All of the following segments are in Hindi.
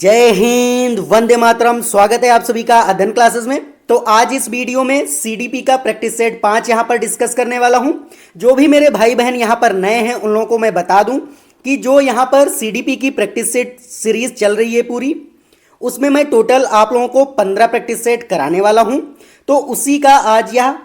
जय हिंद, वंदे मातरम। स्वागत है आप सभी का अध्ययन क्लासेस में। तो आज इस वीडियो में सीडीपी का प्रैक्टिस सेट 5 यहां पर डिस्कस करने वाला हूं। जो भी मेरे भाई बहन यहां पर नए हैं उन लोगों को मैं बता दूं कि जो यहां पर सीडीपी की प्रैक्टिस सेट सीरीज चल रही है पूरी, उसमें मैं टोटल आप लोगों को 15 प्रैक्टिस सेट कराने वाला हूं। तो उसी का आज यह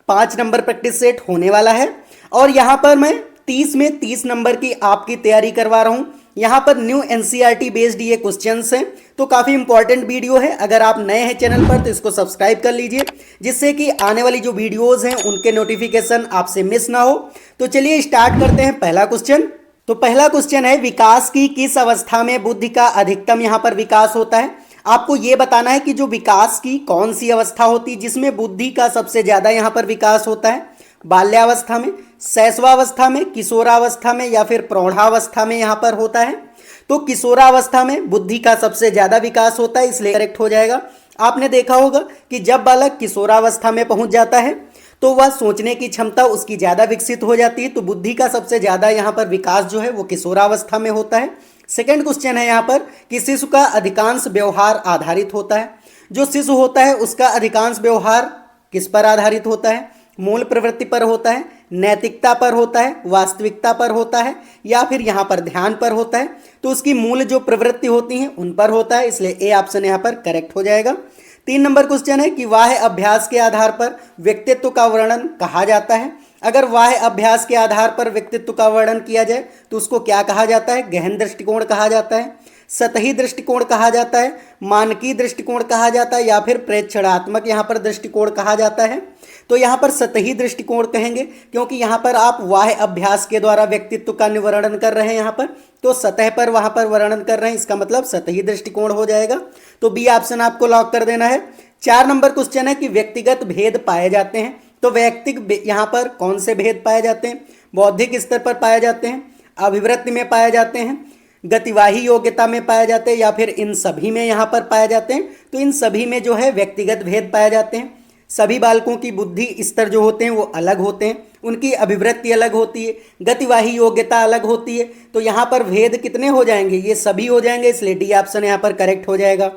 5 नंबर प्रैक्टिस सेट होने वाला है और यहां पर मैं 30 में 30 नंबर की आपकी तैयारी करवा रहा हूं। यहां पर न्यू एनसीईआरटी बेस्ड ये क्वेश्चंस हैं, तो काफी इंपॉर्टेंट वीडियो है। अगर आप नए हैं चैनल पर तो इसको सब्सक्राइब कर लीजिए, जिससे कि आने वाली जो वीडियोस हैं उनके नोटिफिकेशन आपसे मिस ना हो। तो चलिए स्टार्ट करते हैं पहला क्वेश्चन। तो पहला क्वेश्चन है, विकास की किस अवस्था में बुद्धि का अधिकतम यहां पर विकास होता है। आपको यह बताना है कि जो विकास की कौन सी अवस्था होती है जिसमें बुद्धि का सबसे ज्यादा यहां पर विकास होता है। बाल्यावस्था में, शैशवावस्था में, किशोरावस्था में या फिर प्रौढ़ावस्था में यहां पर होता है। तो किशोरावस्था में बुद्धि का सबसे ज्यादा विकास होता है, इसलिए करेक्ट हो जाएगा। आपने देखा होगा कि जब बालक किशोरावस्था में पहुंच जाता है तो वह सोचने की क्षमता उसकी ज्यादा विकसित हो जाती है। तो बुद्धि का सबसे ज्यादा यहां पर विकास जो है वो किशोरावस्था में होता है। सेकंड क्वेश्चन है यहां पर कि शिशु का अधिकांश व्यवहार आधारित होता है। जो शिशु होता है उसका अधिकांश व्यवहार किस पर आधारित होता है। मूल प्रवृत्ति पर होता है, नैतिकता पर होता है, वास्तविकता पर होता है या फिर यहाँ पर ध्यान पर होता है। तो उसकी मूल जो प्रवृत्ति होती हैं उन पर होता है, इसलिए ए ऑप्शन यहाँ पर करेक्ट हो जाएगा। 3 नंबर क्वेश्चन है कि वाह्य अभ्यास के आधार पर व्यक्तित्व का वर्णन कहा जाता है। अगर वाह्य अभ्यास के आधार पर व्यक्तित्व का वर्णन किया जाए तो उसको क्या कहा जाता है। गहन दृष्टिकोण कहा जाता है, सतही दृष्टिकोण कहा जाता है, मानकी दृष्टिकोण कहा जाता है या फिर प्रेक्षणात्मक यहाँ पर दृष्टिकोण कहा जाता है। तो यहाँ पर सतही दृष्टिकोण कहेंगे, क्योंकि यहाँ पर आप वाह्य अभ्यास के द्वारा व्यक्तित्व का वर्णन कर रहे हैं। यहाँ पर तो सतह पर वहाँ पर वर्णन कर रहे हैं, इसका मतलब सतही दृष्टिकोण हो जाएगा। तो बी ऑप्शन आपको लॉक कर देना है। 4 नंबर क्वेश्चन है कि व्यक्तिगत भेद पाए जाते हैं। तो व्यक्तिगत यहाँ पर कौन से भेद पाए जाते हैं। बौद्धिक स्तर पर पाए जाते हैं, अभिवृत्ति में पाए जाते हैं, गतिवाही योग्यता में पाए जाते हैं या फिर इन सभी में यहाँ पर पाए जाते हैं। तो इन सभी में जो है व्यक्तिगत भेद पाए जाते हैं। सभी बालकों की बुद्धि स्तर जो होते हैं वो अलग होते हैं, उनकी अभिवृत्ति अलग होती है, गतिवाही योग्यता अलग होती है। तो यहाँ पर भेद कितने हो जाएंगे, ये सभी हो जाएंगे, इसलिए डी ऑप्शन यहाँ पर करेक्ट हो जाएगा।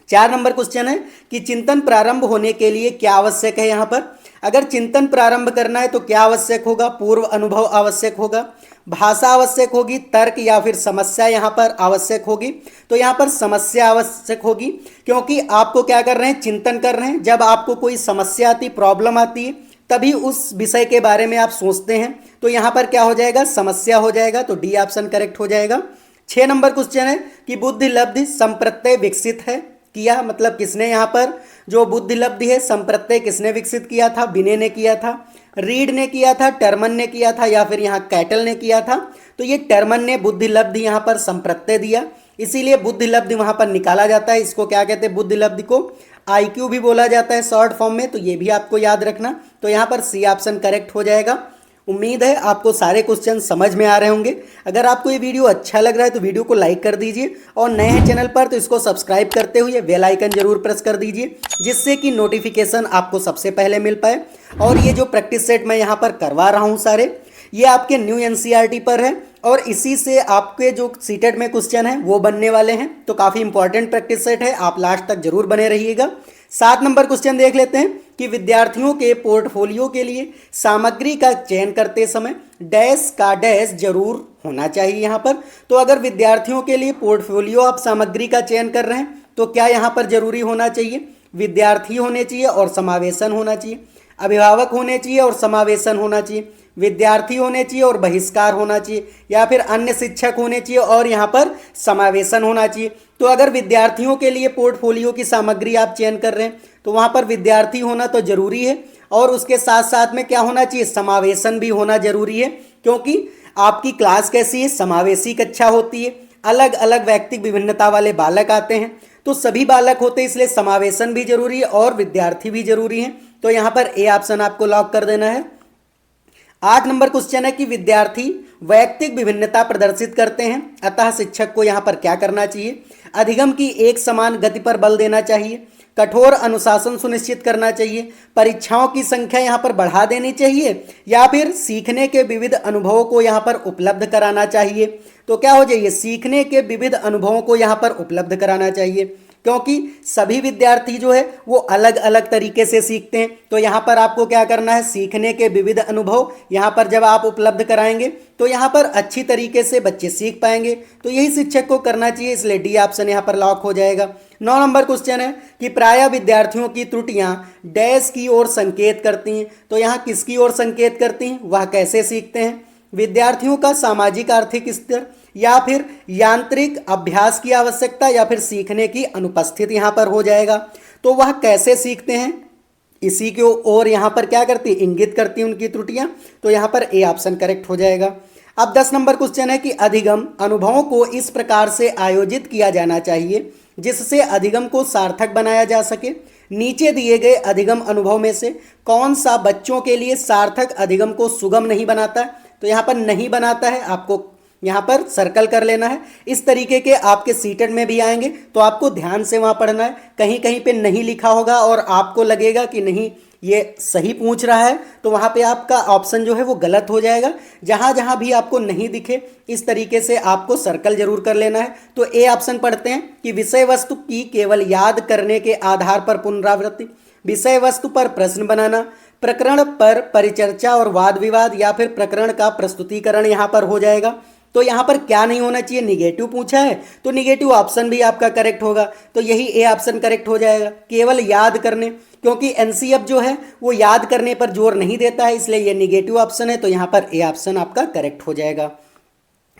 4 नंबर क्वेश्चन है कि चिंतन प्रारंभ होने के लिए क्या आवश्यक है। यहाँ पर अगर चिंतन प्रारंभ करना है तो क्या आवश्यक होगा। पूर्व अनुभव आवश्यक होगा, भाषा आवश्यक होगी, तर्क या फिर समस्या यहाँ पर आवश्यक होगी। तो यहाँ पर समस्या आवश्यक होगी, क्योंकि आपको क्या कर रहे हैं, चिंतन कर रहे हैं। जब आपको कोई समस्या आती, प्रॉब्लम आती है, तभी उस विषय के बारे में आप सोचते हैं। तो यहाँ पर क्या हो जाएगा, समस्या हो जाएगा। तो डी ऑप्शन करेक्ट हो जाएगा। 6 नंबर क्वेश्चन है कि बुद्धि लब्धि संप्रत्यय विकसित है किया, मतलब किसने यहाँ पर जो बुद्धि लब्धि है संप्रत्यय किसने विकसित किया था। बिने ने किया था, रीड ने किया था, टर्मन ने किया था या फिर यहाँ कैटल ने किया था। तो ये टर्मन ने बुद्धि लब्धि यहाँ पर संप्रत्यय दिया, इसीलिए बुद्धि लब्धि वहाँ पर निकाला जाता है। इसको क्या कहते हैं, बुद्धि लब्धि को आईक्यू भी बोला जाता है शॉर्ट फॉर्म में। तो ये भी आपको याद रखना। तो यहाँ पर सी ऑप्शन करेक्ट हो जाएगा। उम्मीद है आपको सारे क्वेश्चन समझ में आ रहे होंगे। अगर आपको ये वीडियो अच्छा लग रहा है तो वीडियो को लाइक कर दीजिए और नए हैं चैनल पर तो इसको सब्सक्राइब करते हुए बेल आइकन जरूर प्रेस कर दीजिए, जिससे कि नोटिफिकेशन आपको सबसे पहले मिल पाए। और ये जो प्रैक्टिस सेट मैं यहाँ पर करवा रहा हूँ सारे, ये आपके न्यू एनसीईआरटी पर है और इसी से आपके जो सीटेट में क्वेश्चन है वो बनने वाले हैं। तो काफ़ी इंपॉर्टेंट प्रैक्टिस सेट है, आप लास्ट तक जरूर बने रहिएगा। 7 नंबर क्वेश्चन देख लेते हैं कि विद्यार्थियों के पोर्टफोलियो के लिए सामग्री का चयन करते समय डैश का डैश जरूर होना चाहिए यहाँ पर। तो अगर विद्यार्थियों के लिए पोर्टफोलियो आप सामग्री का चयन कर रहे हैं तो क्या यहाँ पर जरूरी होना चाहिए। विद्यार्थी होने चाहिए और समावेशन होना चाहिए, अभिभावक होने चाहिए और समावेशन होना चाहिए, विद्यार्थी होने चाहिए और बहिष्कार होना चाहिए या फिर अन्य शिक्षक होने चाहिए और यहाँ पर समावेशन होना चाहिए। तो अगर विद्यार्थियों के लिए पोर्टफोलियो की सामग्री आप चयन कर रहे हैं तो वहाँ पर विद्यार्थी होना तो जरूरी है और उसके साथ साथ में क्या होना चाहिए, समावेशन भी होना जरूरी है। क्योंकि आपकी क्लास कैसी है, समावेशी कक्षा होती है, अलग अलग व्यक्तिगत विभिन्नता वाले बालक आते हैं, तो सभी बालक होते हैं, इसलिए समावेशन भी जरूरी है और विद्यार्थी भी जरूरी है। तो यहाँ पर ए ऑप्शन आपको लॉक कर देना है। 8 नंबर क्वेश्चन है कि विद्यार्थी वैयक्तिक विभिन्नता प्रदर्शित करते हैं, अतः शिक्षक को यहाँ पर क्या करना चाहिए। अधिगम की एक समान गति पर बल देना चाहिए, कठोर अनुशासन सुनिश्चित करना चाहिए, परीक्षाओं की संख्या यहाँ पर बढ़ा देनी चाहिए या फिर सीखने के विविध अनुभवों को यहाँ पर उपलब्ध कराना चाहिए, तो क्या हो जाइए, सीखने के विविध अनुभवों को यहाँ पर उपलब्ध कराना चाहिए, क्योंकि सभी विद्यार्थी जो है वो अलग अलग तरीके से सीखते हैं। तो यहाँ पर आपको क्या करना है, सीखने के विविध अनुभव यहाँ पर जब आप उपलब्ध कराएंगे तो यहाँ पर अच्छी तरीके से बच्चे सीख पाएंगे। तो यही शिक्षक को करना चाहिए, इसलिए डी ऑप्शन यहाँ पर लॉक हो जाएगा। 9 नंबर क्वेश्चन है कि प्रायः विद्यार्थियों की त्रुटियां डैश की ओर संकेत करती हैं। तो यहाँ किसकी ओर संकेत करती हैं, वह कैसे सीखते हैं, विद्यार्थियों का सामाजिक आर्थिक स्तर, या फिर यांत्रिक अभ्यास की आवश्यकता, या फिर सीखने की अनुपस्थित यहाँ पर हो जाएगा। तो वह कैसे सीखते हैं, इसी की ओर यहाँ पर क्या करती, इंगित करती उनकी त्रुटियां। तो यहाँ पर ए ऑप्शन करेक्ट हो जाएगा। अब 10 नंबर क्वेश्चन है कि अधिगम अनुभवों को इस प्रकार से आयोजित किया जाना चाहिए जिससे अधिगम को सार्थक बनाया जा सके। नीचे दिए गए अधिगम अनुभव में से कौन सा बच्चों के लिए सार्थक अधिगम को सुगम नहीं बनाता। तो यहाँ पर नहीं बनाता है, आपको यहाँ पर सर्कल कर लेना है। इस तरीके के आपके सीटेट में भी आएंगे तो आपको ध्यान से वहाँ पढ़ना है। कहीं कहीं पे नहीं लिखा होगा और आपको लगेगा कि नहीं ये सही पूछ रहा है, तो वहाँ पे आपका ऑप्शन जो है वो गलत हो जाएगा। जहाँ जहाँ भी आपको नहीं दिखे इस तरीके से आपको सर्कल जरूर कर लेना है। तो ए ऑप्शन पढ़ते हैं कि विषय वस्तु की केवल याद करने के आधार पर पुनरावृत्ति, विषय वस्तु पर प्रश्न बनाना, प्रकरण पर परिचर्चा और वाद विवाद, या फिर प्रकरण का प्रस्तुतिकरण यहाँ पर हो जाएगा। तो यहाँ पर क्या नहीं होना चाहिए, निगेटिव पूछा है तो निगेटिव ऑप्शन भी आपका करेक्ट होगा। तो यही ए ऑप्शन करेक्ट हो जाएगा, केवल याद करने, क्योंकि एनसीएफ जो है वो याद करने पर जोर नहीं देता है, इसलिए ये निगेटिव ऑप्शन है। तो यहाँ पर ए ऑप्शन आपका करेक्ट हो जाएगा।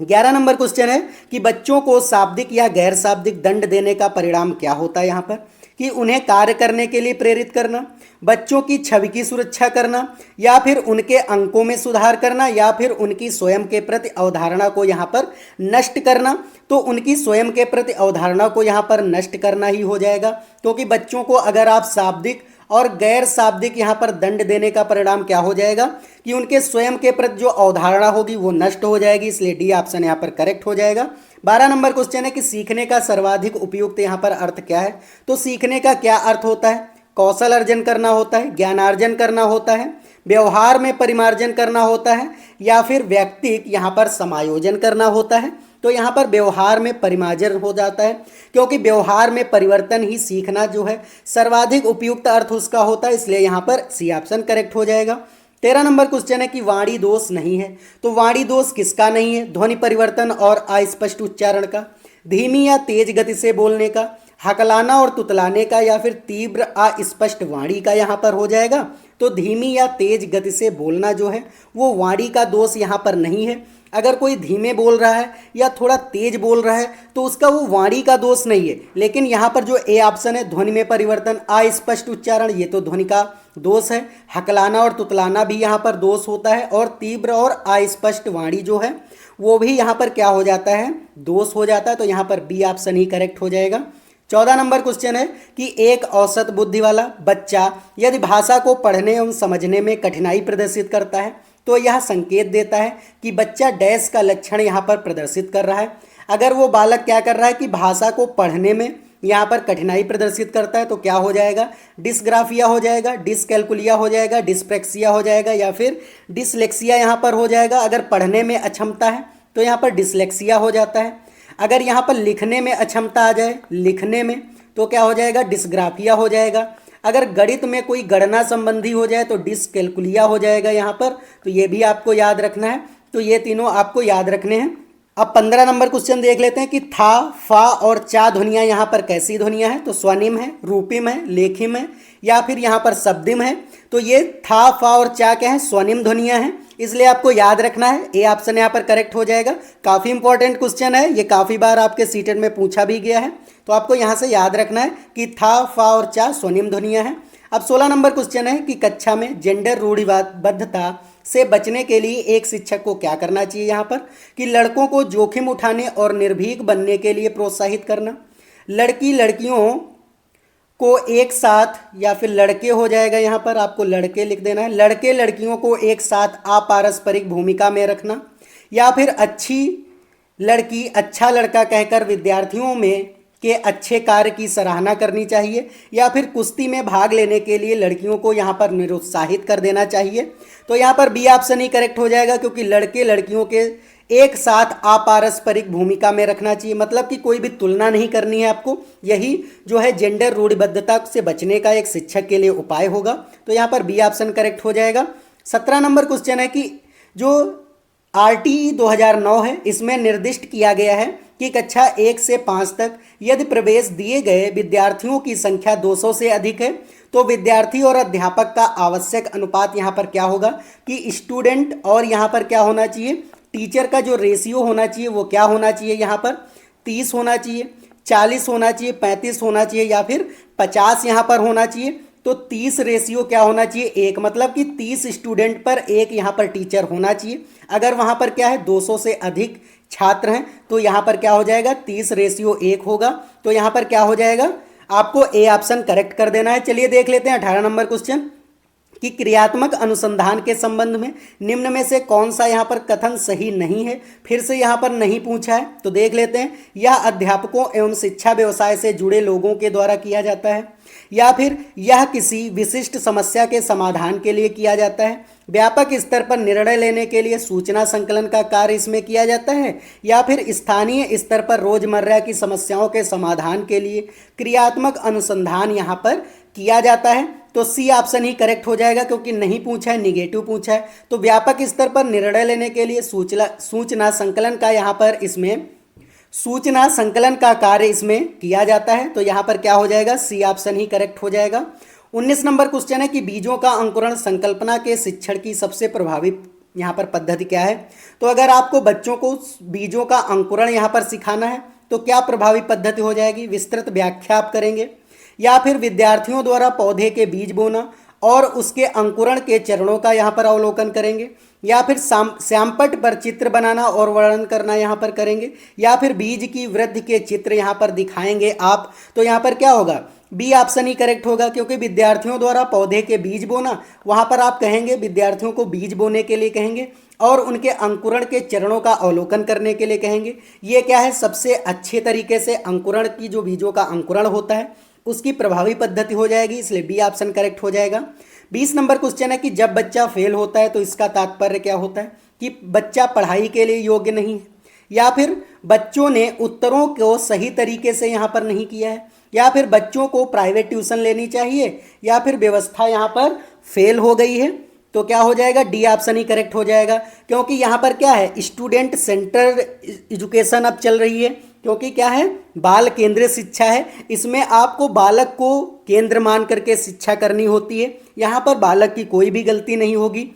11 नंबर क्वेश्चन है कि बच्चों को शाब्दिक या गैर शाब्दिक दंड देने का परिणाम क्या होता है। यहाँ पर कि उन्हें कार्य करने के लिए प्रेरित करना, बच्चों की छवि की सुरक्षा करना, या फिर उनके अंकों में सुधार करना, या फिर उनकी स्वयं के प्रति अवधारणा को यहाँ पर नष्ट करना। तो उनकी स्वयं के प्रति अवधारणा को यहाँ पर नष्ट करना ही हो जाएगा, क्योंकि बच्चों को अगर आप शाब्दिक और गैर शाब्दिक यहाँ पर दंड देने का परिणाम क्या हो जाएगा कि उनके स्वयं के प्रति जो अवधारणा होगी वो नष्ट हो जाएगी, इसलिए डी ऑप्शन यहाँ पर करेक्ट हो जाएगा। 12 नंबर क्वेश्चन है कि सीखने का सर्वाधिक उपयुक्त यहाँ पर अर्थ क्या है। तो सीखने का क्या अर्थ होता है, कौशल अर्जन करना होता है, ज्ञानार्जन करना होता है, व्यवहार में परिमार्जन करना होता है, या फिर व्यक्तिक यहाँ पर समायोजन करना होता है। तो यहाँ पर व्यवहार में परिमार्जन हो जाता है, क्योंकि व्यवहार में परिवर्तन ही सीखना जो है सर्वाधिक उपयुक्त अर्थ उसका होता है, इसलिए यहाँ पर सी ऑप्शन करेक्ट हो जाएगा। 13 नंबर क्वेश्चन है कि वाणी दोष नहीं है। तो वाणी दोष किसका नहीं है, ध्वनि परिवर्तन और अस्पष्ट उच्चारण का, धीमी या तेज गति से बोलने का, हकलाना और तुतलाने का, या फिर तीव्र अस्पष्ट वाणी का यहाँ पर हो जाएगा। तो धीमी या तेज गति से बोलना जो है वो वाणी का दोष यहाँ पर नहीं है। अगर कोई धीमे बोल रहा है या थोड़ा तेज बोल रहा है तो उसका वो वाणी का दोष नहीं है। लेकिन यहाँ पर जो ए ऑप्शन है ध्वनि में परिवर्तन, अस्पष्ट उच्चारण, ये तो ध्वनि का दोष है। हकलाना और तुतलाना भी यहाँ पर दोष होता है, और तीव्र और अस्पष्ट वाणी जो है वो भी यहाँ पर क्या हो जाता है, दोष हो जाता है। तो यहाँ पर बी ऑप्शन ही करेक्ट हो जाएगा। 14 नंबर क्वेश्चन है कि एक औसत बुद्धि वाला बच्चा यदि भाषा को पढ़ने एवं समझने में कठिनाई प्रदर्शित करता है तो यह संकेत देता है कि बच्चा डैश का लक्षण यहाँ पर प्रदर्शित कर रहा है। अगर वो बालक क्या कर रहा है कि भाषा को पढ़ने में यहाँ पर कठिनाई प्रदर्शित करता है तो क्या हो जाएगा, डिस्ग्राफिया हो जाएगा, डिसकैलकुलिया हो जाएगा, डिस्प्रेक्सिया हो जाएगा, या फिर डिसलेक्सिया यहाँ पर हो जाएगा। अगर पढ़ने में अक्षमता है तो यहाँ पर डिसलेक्सिया हो जाता है। अगर यहाँ पर लिखने में अक्षमता आ जाए, लिखने में, तो क्या हो जाएगा, डिस्ग्राफिया हो जाएगा। अगर गणित में कोई गणना संबंधी हो जाए तो डिसकैलकुलिया हो जाएगा यहाँ पर। तो ये भी आपको याद रखना है। तो ये तीनों आपको याद रखने हैं। अब 15 नंबर क्वेश्चन देख लेते हैं कि था, फा और चा ध्वनियाँ यहाँ पर कैसी ध्वनियाँ हैं। तो स्वनिम है, रूपिम है, लेखिम है, या फिर यहाँ पर शब्दिम है। तो ये था, फा और चा क्या है, स्वनिम ध्वनियाँ हैं, इसलिए आपको याद रखना है। ए ऑप्शन यहाँ पर करेक्ट हो जाएगा। काफ़ी इंपॉर्टेंट क्वेश्चन है, ये काफ़ी बार आपके सीटेट में पूछा भी गया है। तो आपको यहाँ से याद रखना है कि था, फा और चा स्वनिम ध्वनियाँ हैं। अब 16 नंबर क्वेश्चन है कि कक्षा में जेंडर रूढ़िबद्धता से बचने के लिए एक शिक्षक को क्या करना चाहिए। यहाँ पर कि लड़कों को जोखिम उठाने और निर्भीक बनने के लिए प्रोत्साहित करना, लड़की लड़कियों को एक साथ, या फिर लड़के हो जाएगा, यहाँ पर आपको लड़के लिख देना है, लड़के लड़कियों को एक साथ अपारस्परिक भूमिका में रखना, या फिर अच्छी लड़की अच्छा लड़का कहकर विद्यार्थियों में के अच्छे कार्य की सराहना करनी चाहिए, या फिर कुश्ती में भाग लेने के लिए लड़कियों को यहाँ पर निरुत्साहित कर देना चाहिए। तो यहाँ पर बी ऑप्शन ही करेक्ट हो जाएगा, क्योंकि लड़के लड़कियों के एक साथ अपारस्परिक भूमिका में रखना चाहिए, मतलब कि कोई भी तुलना नहीं करनी है आपको। यही जो है जेंडर रूढ़िबद्धता से बचने का एक शिक्षक के लिए उपाय होगा। तो यहाँ पर बी ऑप्शन करेक्ट हो जाएगा। 17 नंबर क्वेश्चन है कि जो आरटीई 2009 है, इसमें निर्दिष्ट किया गया है कि कक्षा 1 से 5 तक यदि प्रवेश दिए गए विद्यार्थियों की संख्या 200 से अधिक है तो विद्यार्थी और अध्यापक का आवश्यक अनुपात यहाँ पर क्या होगा कि स्टूडेंट और यहाँ पर क्या होना चाहिए, टीचर का जो रेशियो होना चाहिए वो क्या होना चाहिए, यहाँ पर 30 होना चाहिए, 40 होना चाहिए, 35 होना चाहिए या फिर 50 यहाँ पर होना चाहिए। तो 30 रेशियो क्या होना चाहिए, एक, मतलब कि 30 स्टूडेंट पर एक यहाँ पर टीचर होना चाहिए। अगर वहाँ पर क्या है 200 से अधिक छात्र हैं तो यहाँ पर क्या हो जाएगा 30 रेशियो 1 होगा। तो यहाँ पर क्या हो जाएगा, आपको ए ऑप्शन करेक्ट कर देना है। चलिए देख लेते हैं 18 नंबर क्वेश्चन कि क्रियात्मक अनुसंधान के संबंध में निम्न में से कौन सा यहाँ पर कथन सही नहीं है। फिर से यहाँ पर नहीं पूछा है तो देख लेते हैं। यह अध्यापकों एवं शिक्षा व्यवसाय से जुड़े लोगों के द्वारा किया जाता है, या फिर यह किसी विशिष्ट समस्या के समाधान के लिए किया जाता है, व्यापक स्तर पर निर्णय लेने के लिए सूचना संकलन का कार्य इसमें किया जाता है, या फिर स्थानीय स्तर पर रोजमर्रा की समस्याओं के समाधान के लिए क्रियात्मक अनुसंधान यहाँ पर किया जाता है। तो सी ऑप्शन ही करेक्ट हो जाएगा, क्योंकि नहीं पूछा है, निगेटिव पूछा है। तो व्यापक स्तर पर निर्णय लेने के लिए सूचना संकलन का यहाँ पर इसमें सूचना संकलन का कार्य इसमें किया जाता है। तो यहाँ पर क्या हो जाएगा, सी ऑप्शन ही करेक्ट हो जाएगा। 19 नंबर क्वेश्चन है कि बीजों का अंकुरण संकल्पना के शिक्षण की सबसे प्रभावी यहाँ पर पद्धति क्या है। तो अगर आपको बच्चों को बीजों का अंकुरण यहाँ पर सिखाना है तो क्या प्रभावी पद्धति हो जाएगी, विस्तृत व्याख्या आप करेंगे, या फिर विद्यार्थियों द्वारा पौधे के बीज बोना और उसके अंकुरण के चरणों का यहाँ पर अवलोकन करेंगे, या फिर श्यामपट्ट पर चित्र बनाना और वर्णन करना यहाँ पर करेंगे, या फिर बीज की वृद्धि के चित्र यहाँ पर दिखाएंगे आप। तो यहाँ पर क्या होगा, बी ऑप्शन ही करेक्ट होगा, क्योंकि विद्यार्थियों द्वारा पौधे के बीज बोना, वहाँ पर आप कहेंगे विद्यार्थियों को बीज बोने के लिए कहेंगे और उनके अंकुरण के चरणों का अवलोकन करने के लिए कहेंगे। ये क्या है, सबसे अच्छे तरीके से अंकुरण की जो बीजों का अंकुरण होता है उसकी प्रभावी पद्धति हो जाएगी, इसलिए बी ऑप्शन करेक्ट हो जाएगा। 20 नंबर क्वेश्चन है कि जब बच्चा फेल होता है तो इसका तात्पर्य क्या होता है, कि बच्चा पढ़ाई के लिए योग्य नहीं है, या फिर बच्चों ने उत्तरों को सही तरीके से यहाँ पर नहीं किया है, या फिर बच्चों को प्राइवेट ट्यूशन लेनी चाहिए, या फिर व्यवस्था यहाँ पर फेल हो गई है। तो क्या हो जाएगा, डी ऑप्शन ही करेक्ट हो जाएगा, क्योंकि यहाँ पर क्या है, स्टूडेंट सेंटर एजुकेशन अब चल रही है, क्योंकि क्या है, बाल केंद्रित शिक्षा है। इसमें आपको बालक को केंद्र मान करके शिक्षा करनी होती है, यहाँ पर बालक की कोई भी गलती नहीं होगी।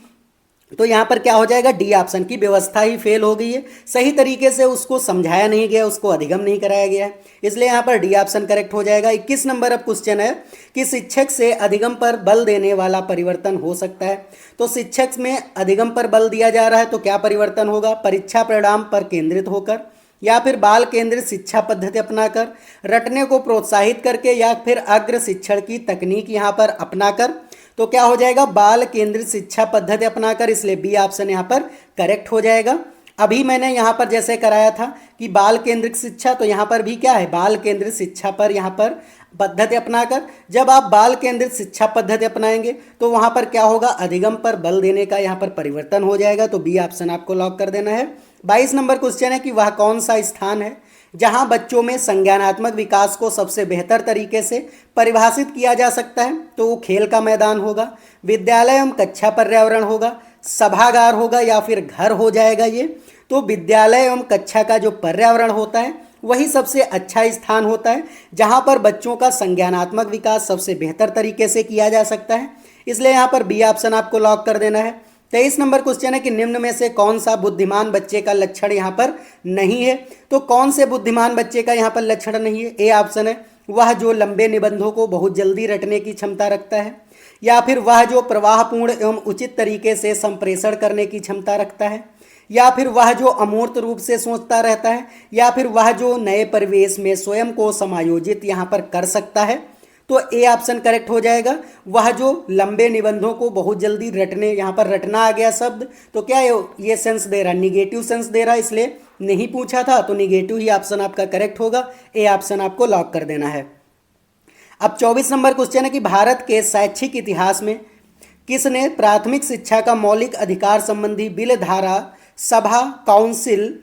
तो यहाँ पर क्या हो जाएगा, डी ऑप्शन की व्यवस्था ही फेल हो गई है, सही तरीके से उसको समझाया नहीं गया, उसको अधिगम नहीं कराया गया है, इसलिए यहाँ पर डी ऑप्शन करेक्ट हो जाएगा। 21 नंबर अब क्वेश्चन है कि शिक्षक से अधिगम पर बल देने वाला परिवर्तन हो सकता है। तो शिक्षक में अधिगम पर बल दिया जा रहा है तो क्या परिवर्तन होगा, परीक्षा परिणाम पर केंद्रित होकर, या फिर बाल केंद्रित शिक्षा पद्धति अपनाकर, रटने को प्रोत्साहित करके, या फिर अग्र शिक्षण की तकनीक यहाँ पर अपनाकर। तो क्या हो जाएगा, बाल केंद्रित शिक्षा पद्धति अपनाकर, इसलिए बी ऑप्शन यहाँ पर करेक्ट हो जाएगा। अभी मैंने यहाँ पर जैसे कराया था कि बाल केंद्रित शिक्षा, तो यहाँ पर भी क्या है, बाल केंद्रित शिक्षा पर यहाँ पर पद्धति अपनाकर। जब आप बाल केंद्रित शिक्षा पद्धति अपनाएंगे तो वहाँ पर क्या होगा, अधिगम पर बल देने का यहाँ पर परिवर्तन हो जाएगा। तो बी ऑप्शन आपको लॉक कर देना है। 22 नंबर क्वेश्चन है कि वह कौन सा स्थान है जहां बच्चों में संज्ञानात्मक विकास को सबसे बेहतर तरीके से परिभाषित किया जा सकता है। तो वो खेल का मैदान होगा, विद्यालय एवं कक्षा पर्यावरण होगा, सभागार होगा, या फिर घर हो जाएगा ये। तो विद्यालय एवं कक्षा का जो पर्यावरण होता है वही सबसे अच्छा स्थान होता है जहां पर बच्चों का संज्ञानात्मक विकास सबसे बेहतर तरीके से किया जा सकता है, इसलिए यहाँ पर बी ऑप्शन आपको लॉक कर देना है। 23 नंबर क्वेश्चन है कि निम्न में से कौन सा बुद्धिमान बच्चे का लक्षण यहाँ पर नहीं है। तो कौन से बुद्धिमान बच्चे का यहाँ पर लक्षण नहीं है, ए ऑप्शन है वह जो लंबे निबंधों को बहुत जल्दी रटने की क्षमता रखता है, या फिर वह जो प्रवाहपूर्ण एवं उचित तरीके से संप्रेषण करने की क्षमता रखता है, या फिर वह जो अमूर्त रूप से सोचता रहता है, या फिर वह जो नए परिवेश में स्वयं को समायोजित यहाँ पर कर सकता है। तो ए ऑप्शन करेक्ट हो जाएगा, वह जो लंबे निबंधों को बहुत जल्दी रटने, यहाँ पर रटना आ गया शब्द, तो क्या ये सेंस दे रहा है, निगेटिव सेंस दे रहा है, इसलिए नहीं पूछा था, तो निगेटिव ही ऑप्शन आपका करेक्ट होगा। ए ऑप्शन आपको लॉक कर देना है। अब 24 नंबर क्वेश्चन है कि भारत के शैक्षिक इतिहास में किसने प्राथमिक शिक्षा का मौलिक अधिकार संबंधी बिल धारा सभा काउंसिल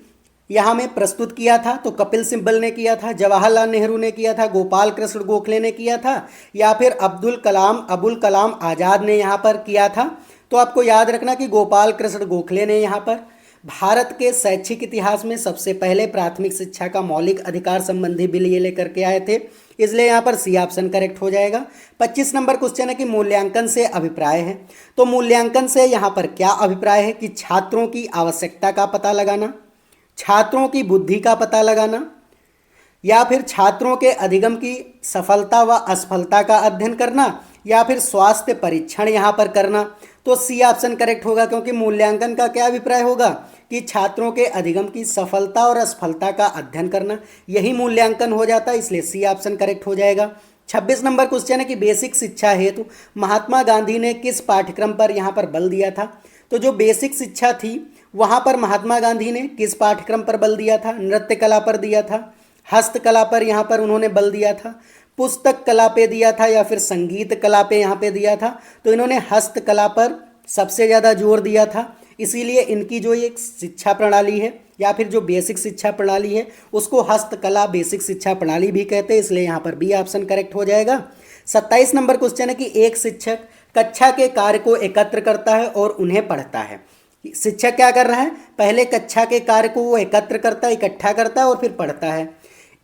यहाँ में प्रस्तुत किया था? तो कपिल सिब्बल ने किया था, जवाहरलाल नेहरू ने किया था, गोपाल कृष्ण गोखले ने किया था, या फिर अबुल कलाम आज़ाद ने यहाँ पर किया था? तो आपको याद रखना कि गोपाल कृष्ण गोखले ने यहाँ पर भारत के शैक्षिक इतिहास में सबसे पहले प्राथमिक शिक्षा का मौलिक अधिकार संबंधी बिल ये लेकर के आए थे, इसलिए यहाँ पर सी ऑप्शन करेक्ट हो जाएगा। 25 नंबर क्वेश्चन है कि मूल्यांकन से अभिप्राय है। तो मूल्यांकन से यहाँ पर क्या अभिप्राय है कि छात्रों की आवश्यकता का पता लगाना, छात्रों की बुद्धि का पता लगाना, या फिर छात्रों के अधिगम की सफलता व असफलता का अध्ययन करना, या फिर स्वास्थ्य परीक्षण यहाँ पर करना। तो सी ऑप्शन करेक्ट होगा, क्योंकि मूल्यांकन का क्या अभिप्राय होगा कि छात्रों के अधिगम की सफलता और असफलता का अध्ययन करना, यही मूल्यांकन हो जाता है, इसलिए सी ऑप्शन करेक्ट हो जाएगा। 26 नंबर क्वेश्चन है कि बेसिक शिक्षा हेतु महात्मा गांधी ने किस पाठ्यक्रम पर यहाँ पर बल दिया था? तो जो बेसिक शिक्षा थी वहाँ पर महात्मा गांधी ने किस पाठ्यक्रम पर बल दिया था? नृत्य कला पर दिया था, हस्तकला पर यहाँ पर उन्होंने बल दिया था, पुस्तक कला पे दिया था, या फिर संगीत कला पे यहाँ पे दिया था? तो इन्होंने हस्तकला पर सबसे ज़्यादा जोर दिया था, इसीलिए इनकी जो एक शिक्षा प्रणाली है या फिर जो बेसिक शिक्षा प्रणाली है उसको हस्तकला बेसिक शिक्षा प्रणाली भी कहते हैं, इसलिए यहाँ पर बी ऑप्शन करेक्ट हो जाएगा। 27 नंबर क्वेश्चन है कि एक शिक्षक कक्षा के कार्य को एकत्र करता है और उन्हें पढ़ता है। शिक्षक क्या कर रहा है? पहले कक्षा के कार्य को वो एकत्र करता है, इकट्ठा करता है और फिर पढ़ता है,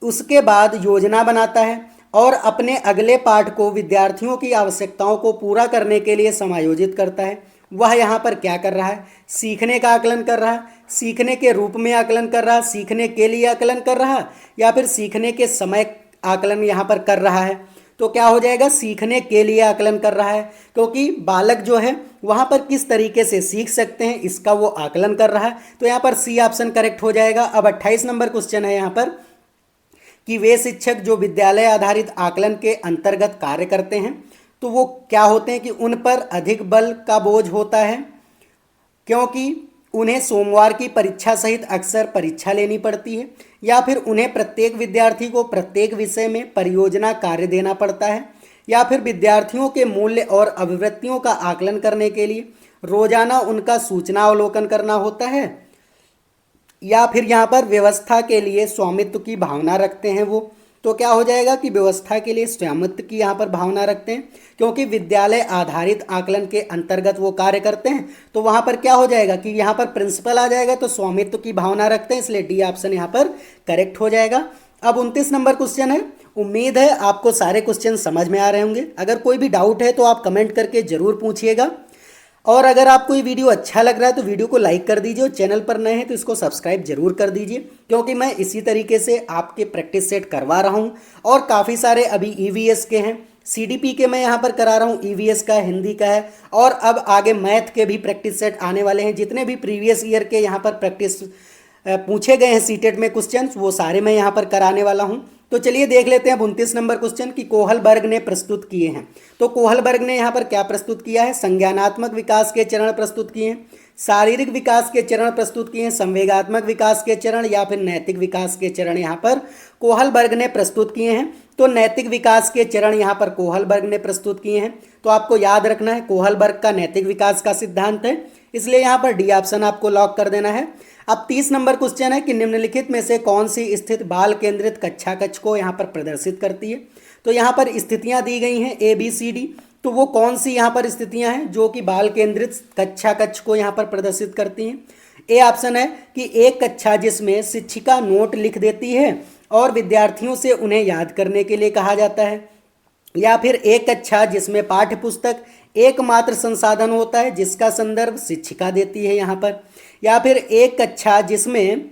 उसके बाद योजना बनाता है और अपने अगले पाठ को विद्यार्थियों की आवश्यकताओं को पूरा करने के लिए समायोजित करता है। वह यहाँ पर क्या कर रहा है? सीखने का आकलन कर रहा है, सीखने के रूप में आकलन कर रहा है, सीखने के लिए आकलन कर रहा है, या फिर सीखने के समय आकलन यहाँ पर कर रहा है? तो क्या हो जाएगा? सीखने के लिए आकलन कर रहा है, क्योंकि बालक जो है वहाँ पर किस तरीके से सीख सकते हैं इसका वो आकलन कर रहा है, तो यहाँ पर सी ऑप्शन करेक्ट हो जाएगा। अब 28 नंबर क्वेश्चन है यहाँ पर कि वे शिक्षक जो विद्यालय आधारित आकलन के अंतर्गत कार्य करते हैं तो वो क्या होते हैं कि उन पर अधिक बल का बोझ होता है, क्योंकि उन्हें सोमवार की परीक्षा सहित अक्सर परीक्षा लेनी पड़ती है, या फिर उन्हें प्रत्येक विद्यार्थी को प्रत्येक विषय में परियोजना कार्य देना पड़ता है, या फिर विद्यार्थियों के मूल्य और अभिवृत्तियों का आकलन करने के लिए रोजाना उनका सूचना अवलोकन करना होता है, या फिर यहाँ पर व्यवस्था के लिए स्वामित्व की भावना रखते हैं वो। तो क्या हो जाएगा कि व्यवस्था के लिए स्वामित्व की यहाँ पर भावना रखते हैं, क्योंकि विद्यालय आधारित आकलन के अंतर्गत वो कार्य करते हैं, तो वहाँ पर क्या हो जाएगा कि यहाँ पर प्रिंसिपल आ जाएगा, तो स्वामित्व की भावना रखते हैं, इसलिए डी ऑप्शन यहाँ पर करेक्ट हो जाएगा। अब 29 नंबर क्वेश्चन है। उम्मीद है आपको सारे क्वेश्चन समझ में आ रहे होंगे। अगर कोई भी डाउट है तो आप कमेंट करके ज़रूर पूछिएगा, और अगर आपको ये वीडियो अच्छा लग रहा है तो वीडियो को लाइक कर दीजिए, और चैनल पर नए हैं तो इसको सब्सक्राइब जरूर कर दीजिए, क्योंकि मैं इसी तरीके से आपके प्रैक्टिस सेट करवा रहा हूँ। और काफ़ी सारे अभी ईवीएस के हैं, सीडीपी के मैं यहाँ पर करा रहा हूँ, ईवीएस का, हिंदी का है, और अब आगे मैथ के भी प्रैक्टिस सेट आने वाले हैं। जितने भी प्रीवियस ईयर के यहाँ पर प्रैक्टिस पूछे गए हैं सीटेट में क्वेश्चन, वो सारे मैं यहाँ पर कराने वाला हूँ। तो चलिए देख लेते हैं अब 29 नंबर क्वेश्चन कि कोहलबर्ग ने प्रस्तुत किए हैं। तो कोहलबर्ग ने यहाँ पर क्या प्रस्तुत किया है? संज्ञानात्मक विकास के चरण प्रस्तुत किए हैं, शारीरिक विकास के चरण प्रस्तुत किए हैं, संवेगात्मक विकास के चरण, या फिर नैतिक विकास के चरण यहाँ पर कोहलबर्ग ने प्रस्तुत किए हैं। तो नैतिक विकास के चरण यहाँ पर कोहलबर्ग ने प्रस्तुत किए हैं। तो आपको याद रखना है कोहलबर्ग का नैतिक विकास का सिद्धांत है, इसलिए यहाँ पर डी ऑप्शन आपको लॉक कर देना है। अब 30 नंबर क्वेश्चन है कि निम्नलिखित में से कौन सी स्थिति बाल केंद्रित कक्षा कक्ष को यहाँ पर प्रदर्शित करती है? तो यहाँ पर स्थितियाँ दी गई हैं ABCD, तो वो कौन सी यहाँ पर स्थितियाँ हैं जो कि बाल केंद्रित कक्षा कक्ष को यहाँ पर प्रदर्शित करती हैं? ए ऑप्शन है कि एक कक्षा जिसमें शिक्षिका नोट लिख देती है और विद्यार्थियों से उन्हें याद करने के लिए कहा जाता है, या फिर एक कक्षा जिसमें पाठ्य पुस्तक एकमात्र संसाधन होता है जिसका संदर्भ शिक्षिका देती है यहाँ पर, या फिर एक कक्षा जिसमें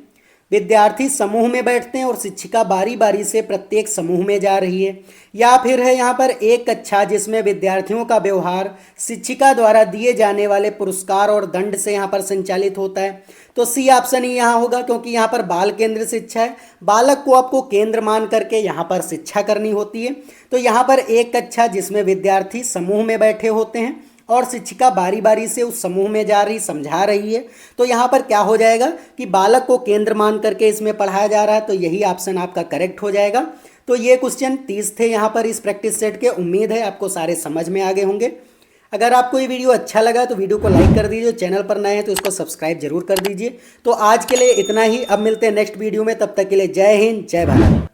विद्यार्थी समूह में बैठते हैं और शिक्षिका बारी बारी से प्रत्येक समूह में जा रही है, या फिर है यहाँ पर एक कक्षा जिसमें विद्यार्थियों का व्यवहार शिक्षिका द्वारा दिए जाने वाले पुरस्कार और दंड से यहाँ पर संचालित होता है। तो सी ऑप्शन ही यहाँ होगा, क्योंकि यहाँ पर बाल केंद्रित शिक्षा है, बालक को आपको केंद्र मान करके यहाँ पर शिक्षा करनी होती है। तो यहाँ पर एक कक्षा जिसमें विद्यार्थी समूह में बैठे होते हैं और शिक्षिका बारी बारी से उस समूह में जा रही समझा रही है, तो यहाँ पर क्या हो जाएगा कि बालक को केंद्र मान करके इसमें पढ़ाया जा रहा है, तो यही ऑप्शन आपका करेक्ट हो जाएगा। तो ये क्वेश्चन 30 थे यहाँ पर इस प्रैक्टिस सेट के। उम्मीद है आपको सारे समझ में आ गए होंगे। अगर आपको ये वीडियो अच्छा लगा तो वीडियो को लाइक कर दीजिए, चैनल पर नए हैं तो इसको सब्सक्राइब जरूर कर दीजिए। तो आज के लिए इतना ही, अब मिलते हैं नेक्स्ट वीडियो में, तब तक के लिए जय हिंद जय भारत।